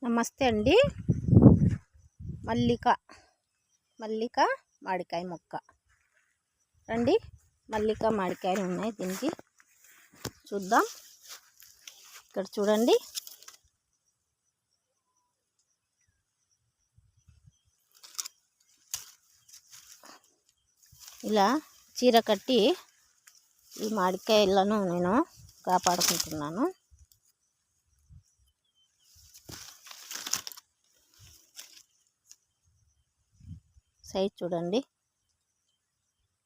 నమస్తే అండి. మల్లిక మామిడికాయ మొక్క రండి. మల్లిక మామిడికాయలు ఉన్నాయి. దీనికి చూద్దాం. ఇక్కడ చూడండి. ఇలా చీర కట్టి ఈ మామిడికాయలను నేను కాపాడుకుంటున్నాను. సైజ్ చూడండి,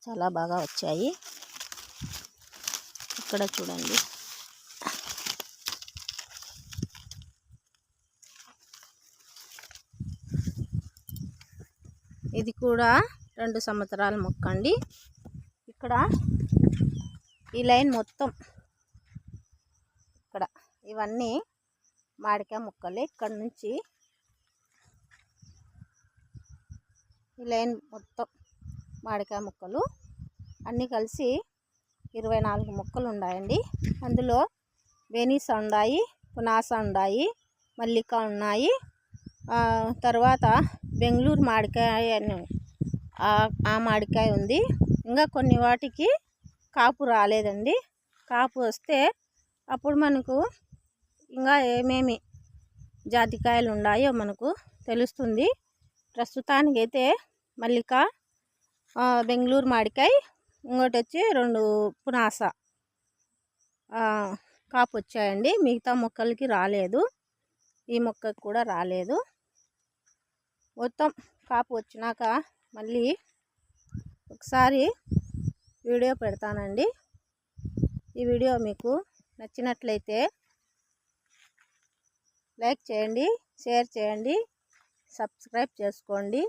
చాలా బాగా వచ్చాయి. ఇక్కడ చూడండి, ఇది కూడా 2 సంవత్సరాల మొక్క అండి. ఇక్కడ ఈ లైన్ మొత్తం ఇక్కడ ఇవన్నీ మామిడికాయ మొక్కలే. ఇక్కడ నుంచి ఈ లైన్ మొత్తం మామిడికాయ మొక్కలు అన్నీ కలిసి 24 మొక్కలు ఉన్నాయండి. అందులో బెనీసా ఉన్నాయి, పునాసా ఉన్నాయి, మల్లిక ఉన్నాయి, తర్వాత బెంగళూరు మామిడికాయ ఆ మామిడికాయ ఉంది. ఇంకా కొన్ని వాటికి కాపు రాలేదండి. కాపు వస్తే అప్పుడు మనకు ఇంకా ఏమేమి జాతికాయలు ఉన్నాయో మనకు తెలుస్తుంది. ప్రస్తుతానికైతే మల్లిక, బెంగళూరు మామిడికాయ, ఇంకోటి వచ్చి 2 పునాస కాపు వచ్చాయండి. మిగతా మొక్కలకి రాలేదు, ఈ మొక్కకి కూడా రాలేదు. మొత్తం కాపు వచ్చినాక మళ్ళీ ఒకసారి వీడియో పెడతానండి. ఈ వీడియో మీకు నచ్చినట్లయితే లైక్ చేయండి, షేర్ చేయండి, సబ్స్క్రైబ్ చేసుకోండి.